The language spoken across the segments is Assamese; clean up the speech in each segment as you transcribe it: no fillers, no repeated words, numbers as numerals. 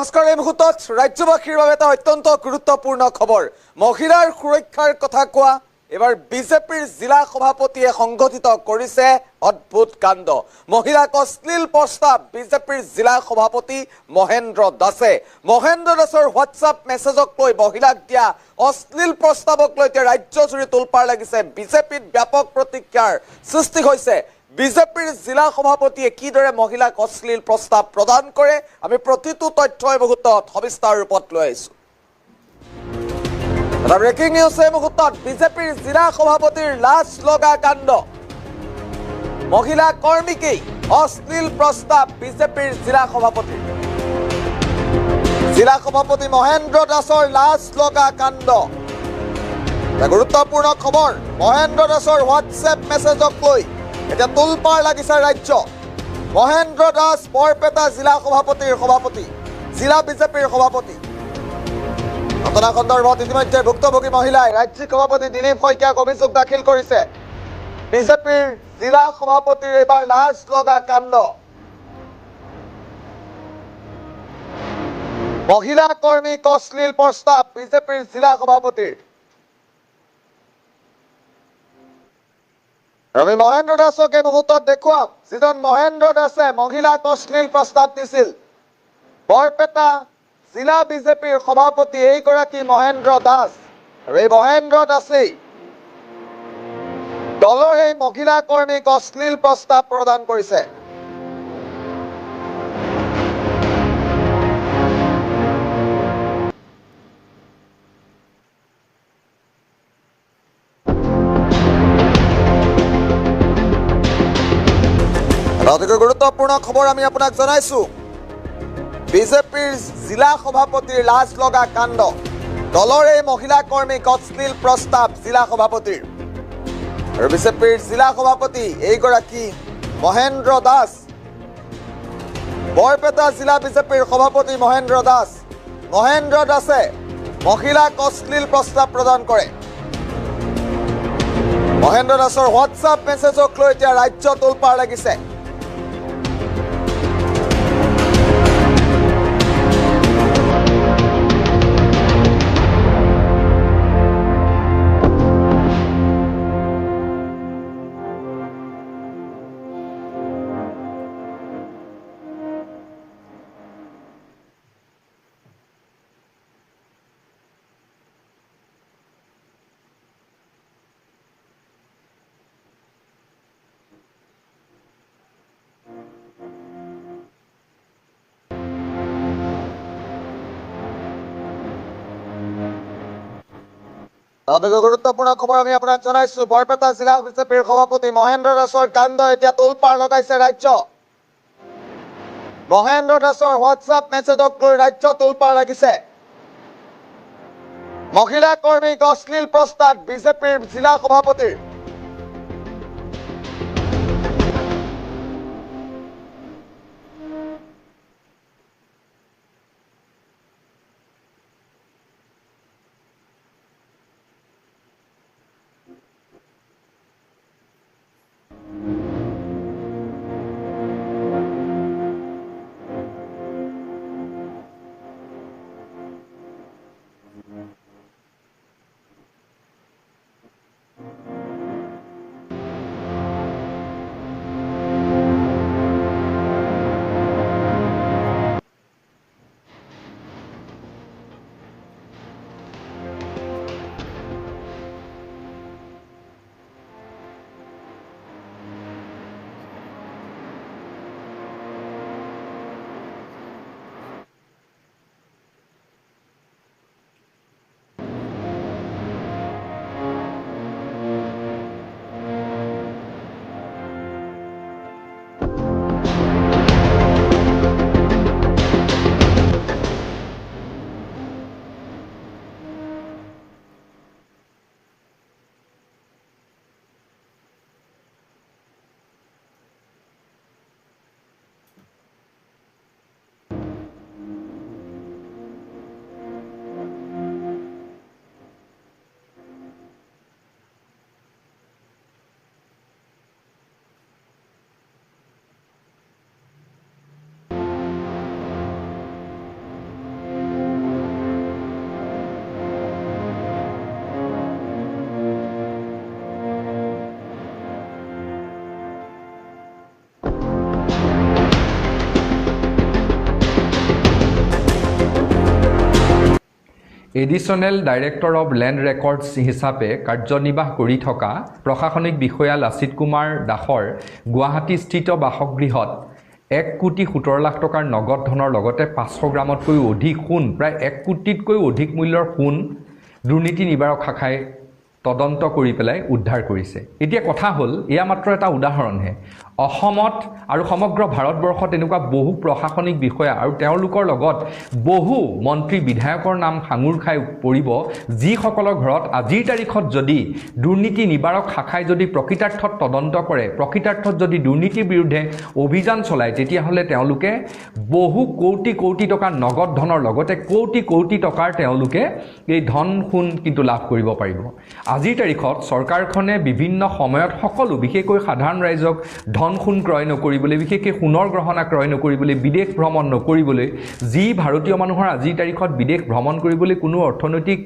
নমস্কাৰ। এই মুহূৰ্তত ৰাজ্যবাসীৰ বাবে এটা অত্যন্ত গুৰুত্বপূৰ্ণ খবৰ। মহিলাৰ সুৰক্ষাৰ কথা কোৱা এবাৰ বিজেপিৰ জিলা সভাপতিয়ে সংগঠিত কৰিছে অদ্ভুত কাণ্ড। মহিলাক অশ্লীল প্ৰস্তাৱ বিজেপিৰ জিলা সভাপতি মহেন্দ্ৰ দাসে। মহেন্দ্ৰ দাসৰ হোৱাটছআপ মেছেজক লৈ মহিলাক দিয়া অশ্লীল প্ৰস্তাৱক লৈ এতিয়া ৰাজ্যজুৰি তোলপাৰ লাগিছে। বিজেপিত ব্যাপক প্ৰতিক্ৰিয়াৰ সৃষ্টি হৈছে। বিজেপিৰ জিলা সভাপতিয়ে কিদৰে মহিলাক অশ্লীল প্ৰস্তাৱ প্ৰদান কৰে, আমি প্ৰতিটো তথ্য এই মুহূৰ্তত সবিস্তাৰ ৰূপত লৈ আহিছোঁ। এটা ব্ৰেকিং নিউজ এই মুহূৰ্তত। বিজেপিৰ জিলা সভাপতিৰ লাজ লগা কাণ্ড। মহিলা কৰ্মীকেই অশ্লীল প্ৰস্তাৱ বিজেপিৰ জিলা সভাপতিৰ। জিলা সভাপতি মহেন্দ্ৰ দাসৰ লাজ লগা কাণ্ড। এটা গুৰুত্বপূৰ্ণ খবৰ। মহেন্দ্ৰ দাসৰ হোৱাটছএপ মেছেজক লৈ এতিয়া তোলপাৰ লাগিছে ৰাজ্য। মহেন্দ্ৰ দাস বৰপেটা জিলা সভাপতিৰ সভাপতি, জিলা বিজেপিৰ সভাপতি। ঘটনা সন্দৰ্ভত ইতিমধ্যে ভুক্তভোগী মহিলাই ৰাজ্যিক সভাপতি দিলীপ শইকীয়াক অভিযোগ দাখিল কৰিছে। বিজেপিৰ জিলা সভাপতিৰ এইবাৰ লাজ লগা কাণ্ড। মহিলা কৰ্মীক অশ্লীল প্ৰস্তাৱ বিজেপিৰ জিলা সভাপতিৰ। আমি মহেন্দ্ৰ দাসক এই মুহূৰ্তত দেখুৱাম, যিজন মহেন্দ্ৰ দাসে মহিলাক অশ্লীল প্ৰস্তাৱ দিছিল। বৰপেটা জিলা বিজেপিৰ সভাপতি এইগৰাকী মহেন্দ্ৰ দাস। আৰু এই মহেন্দ্ৰ দাসেই দলৰ এই মহিলা কৰ্মীক অশ্লীল প্ৰস্তাৱ প্ৰদান কৰিছে। অতিকৈ গুৰুত্বপূৰ্ণ খবৰ আমি আপোনাক জনাইছো। বিজেপিৰ জিলা সভাপতিৰ লাজ লগা কাণ্ড। দলৰ এই মহিলা কৰ্মীক অশ্লীল প্ৰস্তাৱ জিলা সভাপতিৰ। আৰু বিজেপিৰ জিলা সভাপতি এইগৰাকী মহেন্দ্ৰ দাস। বৰপেটা জিলা বিজেপিৰ সভাপতি মহেন্দ্ৰ দাস। মহেন্দ্ৰ দাসে মহিলাক অশ্লীল প্ৰস্তাৱ প্ৰদান কৰে। মহেন্দ্ৰ দাসৰ হোৱাটছআপ মেছেজক লৈ এতিয়া ৰাজ্য তোলপাৰ লাগিছে। গুৰুত্বপূৰ্ণ খবৰ আমি আপোনাক জনাইছো। বৰপেটা জিলা বিজেপিৰ সভাপতি মহেন্দ্ৰ দাসৰ কাণ্ড এতিয়া তোলপাৰ লগাইছে ৰাজ্য। মহেন্দ্ৰ দাসৰ হোৱাটছআপ মেছেজক লৈ ৰাজ্য তোলপাৰ লাগিছে। মহিলা কৰ্মীক অশ্লীল প্ৰস্তাৱ বিজেপিৰ জিলা সভাপতিৰ। Additional director of land records হিচাপে কাৰ্যনিৰ্বাহ কৰি থকা প্ৰশাসনিক বিষয়া লাচিত কুমাৰ দাসৰ গুৱাহাটীস্থিত বাসগৃহত 1,17,00,000 টকাৰ নগদ ধনৰ লগতে 500 গ্ৰামতকৈও অধিক সোণ প্ৰায় 1 কোটিতকৈও অধিক মূল্যৰ সোণ দুৰ্নীতি নিবাৰক শাখাই তদন্ত কৰি পেলাই উদ্ধাৰ কৰিছে। এতিয়া কথা হ'ল এয়া মাত্ৰ এটা উদাহৰণহে। অসমত আৰু সমগ্ৰ ভাৰতবৰ্ষত এনেকুৱা বহু প্ৰশাসনিক বিষয়া আৰু তেওঁলোকৰ লগত বহু মন্ত্ৰী বিধায়কৰ নাম সাঙুৰ খাই পৰিব যিসকলৰ ঘৰত আজিৰ তাৰিখত যদি দুৰ্নীতি নিবাৰক শাখাই যদি প্ৰকৃতাৰ্থত তদন্ত কৰে, প্ৰকৃতাৰ্থত যদি দুৰ্নীতিৰ বিৰুদ্ধে অভিযান চলায়, তেতিয়াহ'লে তেওঁলোকে বহু কোটি কোটি টকাৰ নগদ ধনৰ লগতে কোটি কোটি টকাৰ তেওঁলোকে এই ধন সোণ কিন্তু লাভ কৰিব পাৰিব। আজিৰ তাৰিখত চৰকাৰখনে বিভিন্ন সময়ত সকলো বিশেষকৈ সাধাৰণ ৰাইজক ধন সোণ ক্ৰয় নকৰিবলৈ, বিশেষকৈ সোণৰ গহনা ক্ৰয় নকৰিবলৈ, বিদেশ ভ্ৰমণ নকৰিবলৈ, যি ভাৰতীয় মানুহৰ আজিৰ তাৰিখত বিদেশ ভ্ৰমণ কৰিবলৈ কোনো অৰ্থনৈতিক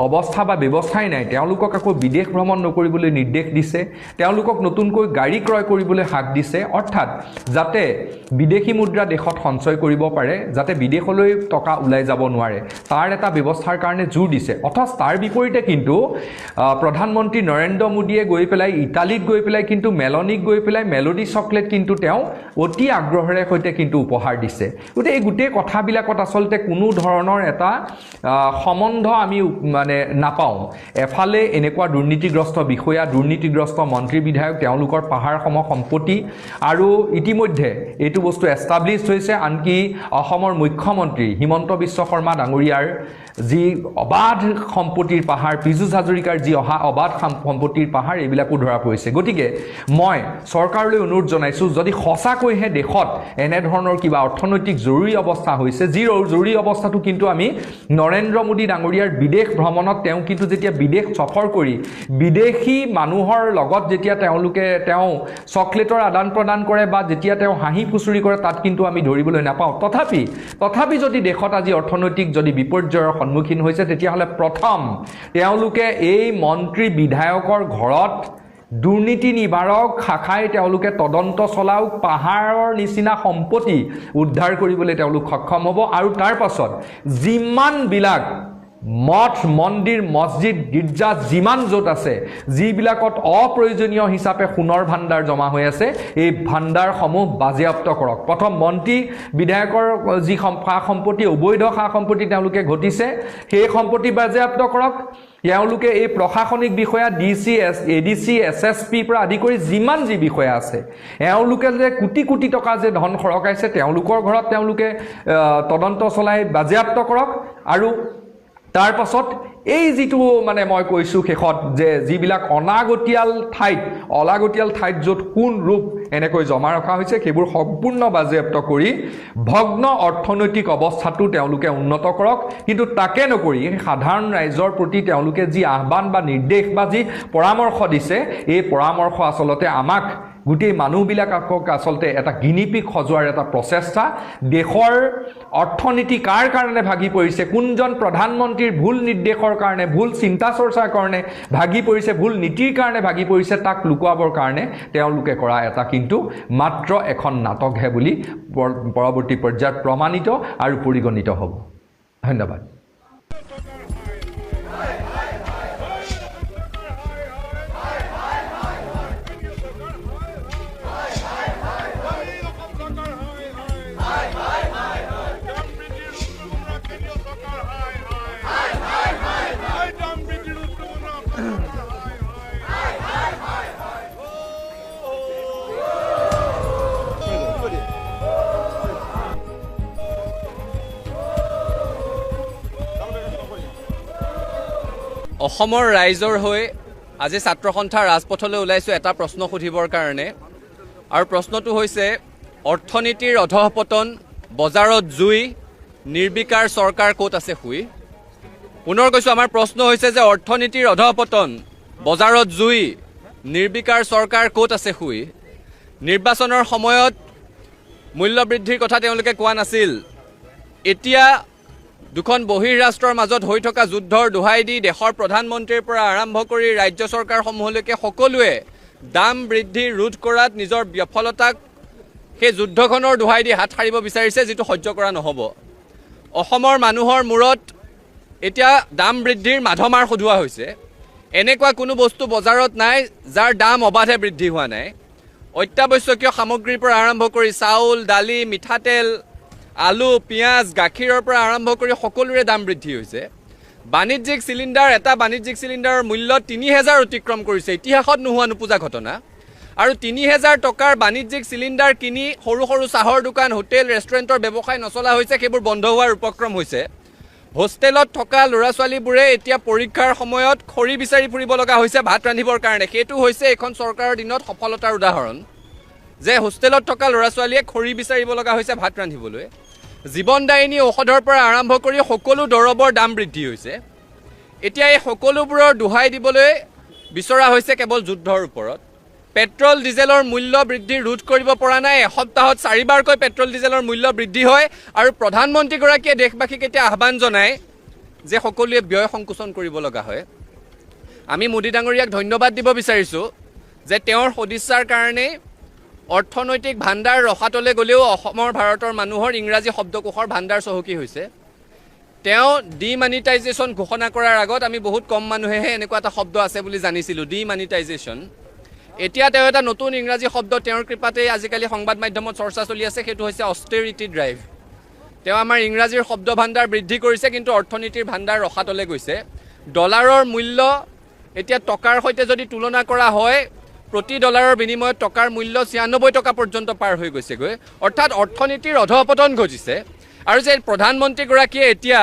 অৱস্থা বা ব্যৱস্থাই নাই, তেওঁলোকক আকৌ বিদেশ ভ্ৰমণ নকৰিবলৈ নিৰ্দেশ দিছে, তেওঁলোকক নতুনকৈ গাড়ী ক্ৰয় কৰিবলৈ হাক দিছে, অৰ্থাৎ যাতে বিদেশী মুদ্ৰা দেশত সঞ্চয় কৰিব পাৰে, যাতে বিদেশলৈ টকা ওলাই যাব নোৱাৰে, তাৰ এটা ব্যৱস্থাৰ কাৰণে জোৰ দিছে। অথচ তাৰ বিপৰীতে কিন্তু প্ৰধানমন্ত্ৰী নৰেন্দ্ৰ মোদীয়ে গৈ পেলাই ইটালীত গৈ পেলাই কিন্তু মেলনিক গৈ পেলাই মেলোডি চকলেট কিন্তু তেওঁ অতি আগ্ৰহেৰে সৈতে কিন্তু উপহাৰ দিছে। গতিকে এই গোটেই কথাবিলাকত আচলতে কোনো ধৰণৰ এটা সম্বন্ধ আমি মানে নাপাওঁ। এফালে এনেকুৱা দুৰ্নীতিগ্ৰস্ত বিষয়া, দুৰ্নীতিগ্ৰস্ত মন্ত্ৰী বিধায়ক, তেওঁলোকৰ পাহাৰসম সম্পত্তি, আৰু ইতিমধ্যে এইটো বস্তু এষ্টাব্লিছড হৈছে আনকি অসমৰ মুখ্যমন্ত্ৰী হিমন্ত বিশ্ব শৰ্মা ডাঙৰীয়াৰ যি অবাধ সম্পত্তিৰ পাহাৰ, পীযুষ হাজৰিকাৰ যি অবাধ সম্পত্তিৰ পাহাৰ, এইবিলাকো ধৰা পৰিছে। গতিকে মই চৰকাৰলৈ অনুৰোধ জনাইছোঁ, যদি সঁচাকৈহে দেশত এনেধৰণৰ কিবা অৰ্থনৈতিক জৰুৰী অৱস্থা হৈছে, যি জৰুৰী অৱস্থাটো কিন্তু আমি নৰেন্দ্ৰ মোদী ডাঙৰীয়াৰ বিদেশ ভ্ৰমণত তেওঁ কিন্তু যেতিয়া বিদেশ সফৰ কৰি বিদেশী মানুহৰ লগত যেতিয়া তেওঁ চকলেটৰ আদান প্ৰদান কৰে বা যেতিয়া তেওঁ হাঁহি ফুচুৰি কৰে, তাত কিন্তু আমি ধৰিবলৈ নাপাওঁ। তথাপি যদি দেশত আজি অৰ্থনৈতিক যদি বিপৰ্যয়ৰ সন্মুখীন হৈছে, তেতিয়াহ'লে প্ৰথম তেওঁলোকে এই মন্ত্ৰী বিধায়কৰ ঘৰত দুৰ্নীতি নিবাৰক শাখাই তেওঁলোকে তদন্ত চলাওক, পাহাৰৰ নিচিনা সম্পত্তি উদ্ধাৰ কৰিবলৈ তেওঁলোক সক্ষম হ'ব, আৰু তাৰ পাছত যিমানবিলাক মঠ মন্দিৰ মছজিদ গীৰ্জা যিমান য'ত আছে, যিবিলাকত অপ্ৰয়োজনীয় হিচাপে সোণৰ ভাণ্ডাৰ জমা হৈ আছে, এই ভাণ্ডাৰসমূহ বাজেয়াপ্ত কৰক। প্ৰথম মন্ত্ৰী বিধায়কৰ যি সা সম্পত্তি, অবৈধ সা সম্পত্তি তেওঁলোকে ঘটিছে, সেই সম্পত্তি বাজেয়াপ্ত কৰক। তেওঁলোকে এই প্ৰশাসনিক বিষয়া DC ADC SSP পৰা আদি কৰি যিমান যি বিষয়া আছে, এওঁলোকে যে কোটি কোটি টকা যে ধন সৰকাইছে, তেওঁলোকৰ ঘৰত তেওঁলোকে তদন্ত চলাই বাজেয়াপ্ত কৰক। আৰু তাৰ পাছত এই যিটো মানে মই কৈছোঁ শেষত যে যিবিলাক অলাগতিয়াল ঠাইত য'ত সোণ ৰূপ এনেকৈ জমা ৰখা হৈছে, সেইবোৰ সম্পূৰ্ণ বাজেয়াপ্ত কৰি ভগ্ন অৰ্থনৈতিক অৱস্থাটো তেওঁলোকে উন্নত কৰক। কিন্তু তাকে নকৰি সাধাৰণ ৰাইজৰ প্ৰতি তেওঁলোকে যি আহ্বান বা নিৰ্দেশ বা যি পৰামৰ্শ দিছে, এই পৰামৰ্শ আচলতে আমাক গোটেই মানুহবিলাকক আচলতে এটা গিনিপিক সজোৱাৰ এটা প্ৰচেষ্টা। দেশৰ অৰ্থনীতি কাৰ কাৰণে ভাগি পৰিছে, কোনজন প্ৰধানমন্ত্ৰীৰ ভুল নিৰ্দেশৰ কাৰণে, ভুল চিন্তা চৰ্চাৰ কাৰণে ভাগি পৰিছে, ভুল নীতিৰ কাৰণে ভাগি পৰিছে, তাক লুকুৱাবৰ কাৰণে তেওঁলোকে কৰা এটা কিন্তু মাত্ৰ এখন নাটকহে বুলি পৰৱৰ্তী পৰ্যায়ত প্ৰমাণিত আৰু পৰিগণিত হ'ব। ধন্যবাদ। অসমৰ ৰাইজৰ হৈ আজি ছাত্ৰ সন্থা ৰাজপথলৈ ওলাইছোঁ এটা প্ৰশ্ন সুধিবৰ কাৰণে, আৰু প্ৰশ্নটো হৈছে অৰ্থনীতিৰ অধঃপতন, বজাৰত জুই, নিৰ্বিকাৰ চৰকাৰ ক'ত আছে শুই। পুনৰ কৈছোঁ, আমাৰ প্ৰশ্ন হৈছে যে অৰ্থনীতিৰ অধঃপতন, বজাৰত জুই, নিৰ্বিকাৰ চৰকাৰ ক'ত আছে শুই। নিৰ্বাচনৰ সময়ত মূল্যবৃদ্ধিৰ কথা তেওঁলোকে কোৱা নাছিল, এতিয়া দুখন বহিঃৰাষ্ট্ৰৰ মাজত হৈ থকা যুদ্ধৰ দোহাই দি দেশৰ প্ৰধানমন্ত্ৰীৰ পৰা আৰম্ভ কৰি ৰাজ্য চৰকাৰসমূহলৈকে সকলোৱে দাম বৃদ্ধি ৰোধ কৰাত নিজৰ বিফলতাক সেই যুদ্ধখনৰ দোহাই দি হাত সাৰিব বিচাৰিছে, যিটো সহ্য কৰা নহ'ব। অসমৰ মানুহৰ মূৰত এতিয়া দাম বৃদ্ধিৰ মাধমাৰ সজোৱা হৈছে। এনেকুৱা কোনো বস্তু বজাৰত নাই যাৰ দাম অবাধে বৃদ্ধি হোৱা নাই। অত্যাৱশ্যকীয় সামগ্ৰীৰ পৰা আৰম্ভ কৰি চাউল, দালি, মিঠাতেল, আলু, পিঁয়াজ, গাখীৰৰ পৰা আৰম্ভ কৰি সকলোৰে দাম বৃদ্ধি হৈছে। বাণিজ্যিক চিলিণ্ডাৰ, এটা বাণিজ্যিক চিলিণ্ডাৰৰ মূল্য ৩,০০০ অতিক্ৰম কৰিছে, ইতিহাসত নোহোৱা নোপোজা ঘটনা। আৰু ৩,০০০ টকাৰ বাণিজ্যিক চিলিণ্ডাৰ কিনি সৰু সৰু চাহৰ দোকান, হোটেল, ৰেষ্টুৰেণ্টৰ ব্যৱসায় নচলা হৈছে, সেইবোৰ বন্ধ হোৱাৰ উপক্ৰম হৈছে। হোষ্টেলত থকা ল'ৰা ছোৱালীবোৰে এতিয়া পৰীক্ষাৰ সময়ত খৰি বিচাৰি ফুৰিব লগা হৈছে ভাত ৰান্ধিবৰ কাৰণে। সেইটো হৈছে এইখন চৰকাৰৰ দিনত সফলতাৰ উদাহৰণ, যে হোষ্টেলত থকা ল'ৰা ছোৱালীয়ে খৰি বিচাৰিব লগা হৈছে ভাত ৰান্ধিবলৈ। জীৱনদায়িনী ঔষধৰ পৰা আৰম্ভ কৰি সকলো দৰৱৰ দাম বৃদ্ধি হৈছে। এতিয়া এই সকলোবোৰৰ দোহাই দিবলৈ বিচৰা হৈছে কেৱল যুদ্ধৰ ওপৰত। পেট্ৰল ডিজেলৰ মূল্য বৃদ্ধি ৰোধ কৰিব পৰা নাই। এসপ্তাহত 4বাৰকৈ পেট্ৰল ডিজেলৰ মূল্য বৃদ্ধি হয় আৰু প্ৰধানমন্ত্ৰীগৰাকীয়ে দেশবাসীক এতিয়া আহ্বান জনায় যে সকলোৱে ব্যয় সংকোচন কৰিব লগা হয়। আমি মোদী ডাঙৰীয়াক ধন্যবাদ দিব বিচাৰিছোঁ যে তেওঁৰ সদিচ্ছাৰ কাৰণে অৰ্থনৈতিক ভাণ্ডাৰ ৰখাতলৈ গ'লেও অসমৰ ভাৰতৰ মানুহৰ ইংৰাজী শব্দকোষৰ ভাণ্ডাৰ চহকী হৈছে। তেওঁ ডিমানিটাইজেশ্যন ঘোষণা কৰাৰ আগত আমি বহুত কম মানুহেহে এনেকুৱা এটা শব্দ আছে বুলি জানিছিলোঁ, ডিমানিটাইজেশ্যন। এতিয়া তেওঁ এটা নতুন ইংৰাজী শব্দ তেওঁৰ কৃপাতে আজিকালি সংবাদ মাধ্যমত চৰ্চা চলি আছে, সেইটো হৈছে অষ্টেৰিটি ড্ৰাইভ। তেওঁ আমাৰ ইংৰাজীৰ শব্দ ভাণ্ডাৰ বৃদ্ধি কৰিছে, কিন্তু অৰ্থনীতিৰ ভাণ্ডাৰ ৰখাতলৈ গৈছে। ডলাৰৰ মূল্য এতিয়া টকাৰ সৈতে যদি তুলনা কৰা হয়, প্ৰতি ডলাৰৰ বিনিময়ত টকাৰ মূল্য ৯৬ টকা পৰ্যন্ত পাৰ হৈ গৈছেগৈ। অৰ্থাৎ অৰ্থনীতিৰ অধঃপতন ঘটিছে। আৰু যে প্ৰধানমন্ত্ৰীগৰাকীয়ে এতিয়া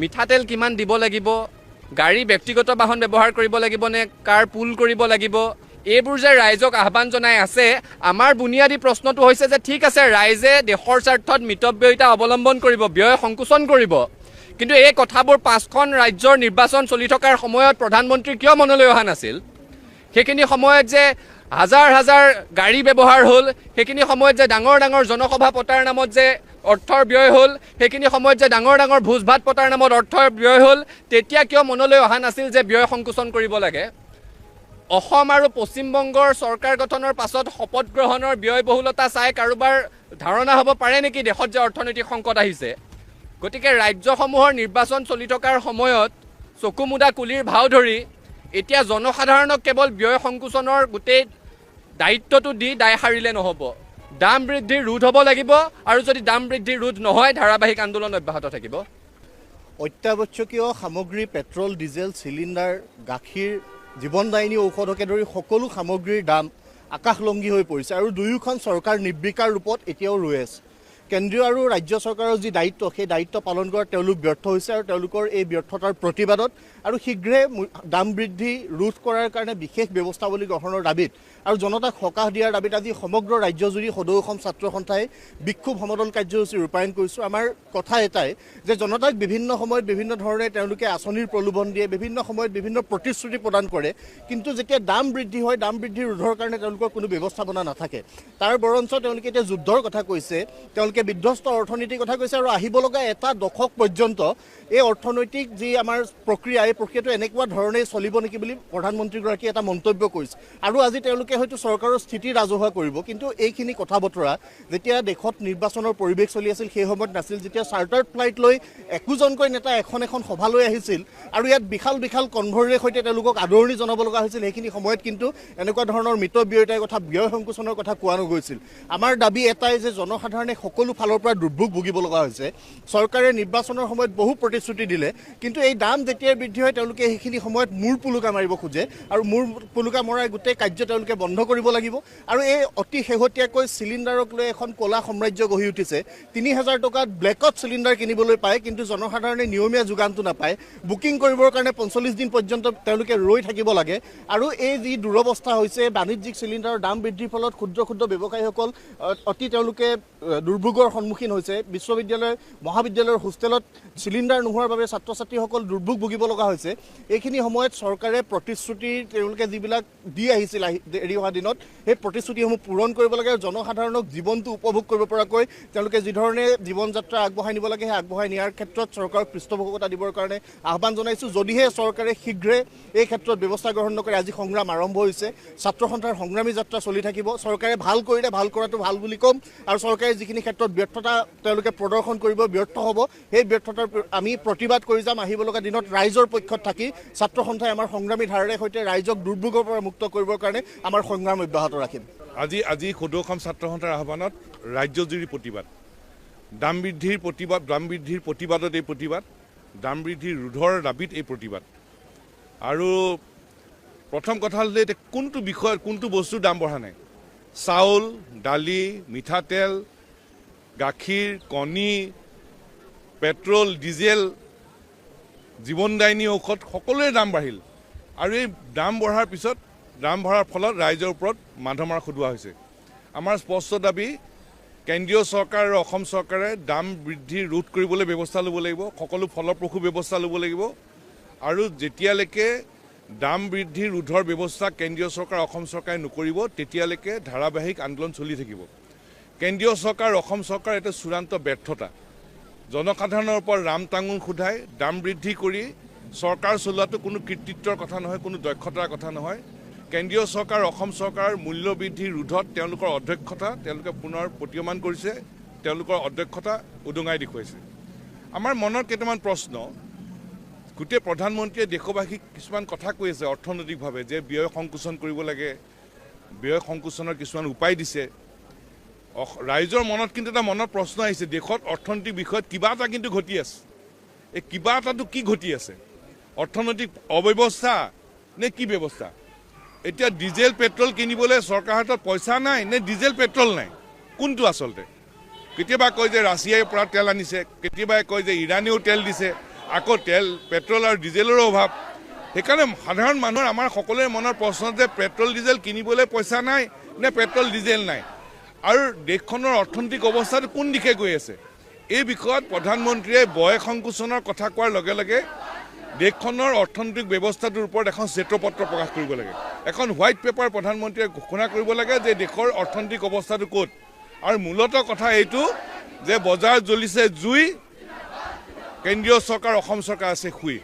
মিঠাতেল কিমান দিব লাগিব, গাড়ী ব্যক্তিগত বাহন ব্যৱহাৰ কৰিব লাগিব নে কাৰ পুল কৰিব লাগিব, এইবোৰ যে ৰাইজক আহ্বান জনাই আছে, আমাৰ বুনিয়াদী প্ৰশ্নটো হৈছে যে ঠিক আছে, ৰাইজে দেশৰ স্বাৰ্থত মিতব্যয়িতা অৱলম্বন কৰিব, ব্যয় সংকোচন কৰিব, কিন্তু এই কথাবোৰ 5খন ৰাজ্যৰ নিৰ্বাচন চলি থকাৰ সময়ত প্ৰধানমন্ত্ৰী কিয় মনলৈ অহা নাছিল? সেইখিনি সময়ত যে হাজাৰ হাজাৰ গাড়ী ব্যৱহাৰ হ'ল, সেইখিনি সময়ত যে ডাঙৰ ডাঙৰ জনসভা পতাৰ নামত যে অৰ্থৰ ব্যয় হ'ল, সেইখিনি সময়ত যে ডাঙৰ ডাঙৰ ভোজ ভাত পতাৰ নামত অৰ্থৰ ব্যয় হ'ল, তেতিয়া কিয় মনলৈ অহা নাছিল যে ব্যয় সংকোচন কৰিব লাগে? অসম আৰু পশ্চিমবংগৰ চৰকাৰ গঠনৰ পাছত শপত গ্ৰহণৰ ব্যয়বহুলতা চাই কাৰোবাৰ ধাৰণা হ'ব পাৰে নেকি দেশত যে অৰ্থনৈতিক সংকট আহিছে? গতিকে ৰাজ্যসমূহৰ নিৰ্বাচন চলি থকাৰ সময়ত চকু মুদা কুলিৰ ভাও ধৰি এতিয়া জনসাধাৰণক কেৱল ব্যয় সংকোচনৰ গোটেই দায়িত্বটো দি দায় সাৰিলে নহ'ব। দাম বৃদ্ধি ৰোধ হ'ব লাগিব, আৰু যদি দাম বৃদ্ধি ৰোধ নহয়, ধাৰাবাহিক আন্দোলন অব্যাহত থাকিব। অত্যাৱশ্যকীয় সামগ্ৰী, পেট্ৰল, ডিজেল, চিলিণ্ডাৰ, গাখীৰ, জীৱনদায়িনী ঔষধকে ধৰি সকলো সামগ্ৰীৰ দাম আকাশলংঘী হৈ পৰিছে আৰু দুয়োখন চৰকাৰ নিৰ্বিকাৰ ৰূপত এতিয়াও ৰৈ আছে। কেন্দ্ৰীয় আৰু ৰাজ্য চৰকাৰৰ যি দায়িত্ব, সেই দায়িত্ব পালন কৰাত তেওঁলোক ব্যৰ্থ হৈছে আৰু তেওঁলোকৰ এই ব্যৰ্থতাৰ প্ৰতিবাদত আৰু শীঘ্ৰে দাম বৃদ্ধি ৰোধ কৰাৰ কাৰণে বিশেষ ব্যৱস্থাৱলী গ্ৰহণৰ দাবীত আৰু জনতাক সকাহ দিয়াৰ দাবীত আজি সমগ্ৰ ৰাজ্যজুৰি সদৌ অসম ছাত্ৰ সন্থাই বিক্ষোভ সমদল কাৰ্যসূচী ৰূপায়ণ কৰিছোঁ। আমাৰ কথা এটাই যে জনতাক বিভিন্ন সময়ত বিভিন্ন ধৰণে তেওঁলোকে আঁচনিৰ প্ৰলোভন দিয়ে, বিভিন্ন সময়ত বিভিন্ন প্ৰতিশ্ৰুতি প্ৰদান কৰে, কিন্তু যেতিয়া দাম বৃদ্ধি হয়, দাম বৃদ্ধি ৰোধৰ কাৰণে তেওঁলোকৰ কোনো ব্যৱস্থাপনা নাথাকে। তাৰ বৰঞ্চ তেওঁলোকে এতিয়া যুদ্ধৰ কথা কৈছে, তেওঁলোকে বিধ্বস্ত অৰ্থনীতিৰ কথা কৈছে আৰু আহিব লগা এটা দশক পৰ্যন্ত এই অৰ্থনৈতিক যি আমাৰ প্ৰক্ৰিয়া, এই প্ৰক্ৰিয়াটো এনেকুৱা ধৰণেই চলিব নেকি বুলি প্ৰধানমন্ত্ৰীগৰাকীয়ে এটা মন্তব্য কৰিছে। আৰু আজি তেওঁলোকে হয়তো চৰকাৰৰ স্থিতি ৰাজহুৱা কৰিব, কিন্তু এইখিনি কথা বতৰা যেতিয়া দেশত নিৰ্বাচনৰ পৰিৱেশ চলি আছিল সেই সময়ত নাছিল, যেতিয়া চাৰ্টাৰ্ড ফ্লাইট লৈ একোজনকৈ নেতা এখন এখন সভালৈ আহিছিল আৰু ইয়াত বিশাল বিশাল কনভয়ৰ সৈতে তেওঁলোকক আদৰণি জনাব লগা হৈছিল, সেইখিনি সময়ত কিন্তু এনেকুৱা ধৰণৰ মিতব্যয়িতাৰ কথা, ব্যয় সংকোচনৰ কথা কোৱা নগৈছিল। আমাৰ দাবী এটাই যে জনসাধাৰণে সকলো ফালৰ পৰা দুৰ্ভোগ ভুগিব লগা হৈছে। চৰকাৰে নিৰ্বাচনৰ সময়ত বহু প্ৰতিশ্ৰুতি দিলে, কিন্তু এই দাম যেতিয়াই বৃদ্ধি হয় তেওঁলোকে সেইখিনি সময়ত মূৰ পুলুকা মাৰিব খোজে আৰু মূৰ পুলুকা মৰাই গোটেই কাৰ্য তেওঁলোকে বন্ধ কৰিব লাগিব। আৰু এই অতি শেহতীয়াকৈ চিলিণ্ডাৰক লৈ এখন ক'লা সাম্ৰাজ্য গঢ়ি উঠিছে। ৩,০০০ টকাত ব্লেকত চিলিণ্ডাৰ কিনিবলৈ পায়, কিন্তু জনসাধাৰণে নিয়মীয়া যোগানটো নাপায়। বুকিং কৰিবৰ কাৰণে ৪৫ দিন পৰ্যন্ত তেওঁলোকে ৰৈ থাকিব লাগে। আৰু এই যি দুৰৱস্থা হৈছে, বাণিজ্যিক চিলিণ্ডাৰৰ দাম বৃদ্ধিৰ ফলত ক্ষুদ্ৰ ক্ষুদ্ৰ ব্যৱসায়ীসকল অতি তেওঁলোকে দুৰ্ভোগৰ সন্মুখীন হৈছে। বিশ্ববিদ্যালয়, মহাবিদ্যালয়ৰ হোষ্টেলত চিলিণ্ডাৰ নোহোৱাৰ বাবে ছাত্ৰ ছাত্ৰীসকল দুৰ্ভোগ ভুগিব লগা হৈছে। এইখিনি সময়ত চৰকাৰে প্ৰতিশ্ৰুতি তেওঁলোকে যিবিলাক দি আহিছিল এৰি অহা দিনত, সেই প্ৰতিশ্ৰুতিসমূহ পূৰণ কৰিব লাগে আৰু জনসাধাৰণক জীৱনটো উপভোগ কৰিব পৰাকৈ তেওঁলোকে যিধৰণে জীৱন যাত্ৰা আগবঢ়াই নিব লাগে, সেই আগবঢ়াই নিয়াৰ ক্ষেত্ৰত চৰকাৰক পৃষ্ঠপোষকতা দিবৰ কাৰণে আহ্বান জনাইছোঁ। যদিহে চৰকাৰে শীঘ্ৰে এই ক্ষেত্ৰত ব্যৱস্থা গ্ৰহণ নকৰে, আজি সংগ্ৰাম আৰম্ভ হৈছে, ছাত্ৰ সন্থাৰ সংগ্ৰামী যাত্ৰা চলি থাকিব। চৰকাৰে ভাল কৰিলে ভাল কৰাটো ভাল বুলি ক'ম, আৰু চৰকাৰে যিখিনি ক্ষেত্ৰত ব্যৰ্থতা তেওঁলোকে প্ৰদৰ্শন কৰিব ব্যৰ্থ হ'ব সেই ব্যৰ্থতাৰ আমি প্ৰতিবাদ কৰি যাম আহিব লগা দিনত ৰাইজৰ পক্ষত থাকি ছাত্ৰ সন্থাই আমাৰ সংগ্ৰামী ধাৰাৰে সৈতে ৰাইজক দুৰ্ভোগৰ পৰা মুক্ত কৰিবৰ কাৰণে আমাৰ সংগ্ৰাম অব্যাহত ৰাখিম আজি সদৌ অসম ছাত্ৰ সন্থাৰ আহ্বানত ৰাজ্যজুৰি প্ৰতিবাদ দাম বৃদ্ধিৰ প্ৰতিবাদত এই প্ৰতিবাদ দাম বৃদ্ধিৰ ৰোধৰ দাবীত এই প্ৰতিবাদ আৰু প্ৰথম কথা হ'ল যে কোনটো বিষয়ত কোনটো বস্তুৰ দাম বঢ়া নাই চাউল দালি মিঠাতেল গাখীৰ কণী পেট্ৰল ডিজেল জীৱনদায়িনী ঔষধ সকলোৰে দাম বাঢ়িল আৰু এই দাম বঢ়াৰ পিছত দাম বঢ়াৰ ফলত ৰাইজৰ ওপৰত মাধমাৰ খুদোৱা হৈছে আমাৰ স্পষ্ট দাবী কেন্দ্ৰীয় চৰকাৰ আৰু অসম চৰকাৰে দাম বৃদ্ধি ৰোধ কৰিবলৈ ব্যৱস্থা ল'ব লাগিব সকলো ফলপ্ৰসূ ব্যৱস্থা ল'ব লাগিব আৰু যেতিয়ালৈকে দাম বৃদ্ধি ৰোধৰ ব্যৱস্থা কেন্দ্ৰীয় চৰকাৰ অসম চৰকাৰে নকৰিব তেতিয়ালৈকে ধাৰাবাহিক আন্দোলন চলি থাকিব কেন্দ্ৰীয় চৰকাৰ অসম চৰকাৰ এটা চূড়ান্ত ব্যৰ্থতা জনসাধাৰণৰ ওপৰত ৰাম টাঙোন সোধাই দাম বৃদ্ধি কৰি চৰকাৰ চলোৱাটো কোনো কৃতিত্বৰ কথা নহয় কোনো দক্ষতাৰ কথা নহয় কেন্দ্ৰীয় চৰকাৰ অসম চৰকাৰ মূল্য বৃদ্ধি ৰোধত তেওঁলোকৰ অধ্যক্ষতা তেওঁলোকে পুনৰ প্ৰতীয়মান কৰিছে তেওঁলোকৰ অধ্যক্ষতা উদঙাই দেখুৱাইছে আমাৰ মনৰ কেইটামান প্ৰশ্ন গোটেই প্ৰধানমন্ত্ৰীয়ে দেশবাসীক কিছুমান কথা কৈ আছে অৰ্থনৈতিকভাৱে যে ব্যয় সংকোচন কৰিব লাগে ব্যয় সংকোচনৰ কিছুমান উপায় দিছে ৰাইজৰ মনত কিন্তু এটা মনৰ প্ৰশ্ন আহিছে দেশত অৰ্থনৈতিক বিষয়ত কিবা এটা কিন্তু ঘটি আছে এই কিবা এটাটো কি ঘটি আছে অৰ্থনৈতিক অব্যৱস্থা নে কি ব্যৱস্থা এতিয়া ডিজেল পেট্ৰল কিনিবলৈ চৰকাৰৰ হাতত পইচা নাই নে ডিজেল পেট্ৰল নাই কোনটো আচলতে কেতিয়াবা কয় যে ৰাছিয়াৰ পৰা তেল আনিছে কেতিয়াবা কয় যে ইৰাণেও তেল দিছে আকৌ তেল পেট্ৰল আৰু ডিজেলৰো অভাৱ সেইকাৰণে সাধাৰণ মানুহৰ আমাৰ সকলোৰে মনৰ প্ৰশ্ন যে পেট্ৰল ডিজেল কিনিবলৈ পইচা নাই নে পেট্ৰল ডিজেল নাই আৰু দেশখনৰ অৰ্থনৈতিক অৱস্থাটো কোন দিশে গৈ আছে এই বিষয়ত প্ৰধানমন্ত্ৰীয়ে ব্যয় সংকোচনৰ কথা কোৱাৰ লগে লগে দেশখনৰ অৰ্থনৈতিক ব্যৱস্থাটোৰ ওপৰত এখন শ্বেতপত্ৰ প্ৰকাশ কৰিব লাগে এখন হোৱাইট পেপাৰ প্ৰধানমন্ত্ৰীয়ে ঘোষণা কৰিব লাগে যে দেশৰ অৰ্থনৈতিক অৱস্থাটো ক'ত আৰু মূলতঃ কথা এইটো যে বজাৰ জ্বলিছে জুই কেন্দ্ৰীয় চৰকাৰ অসম চৰকাৰ আছে শুই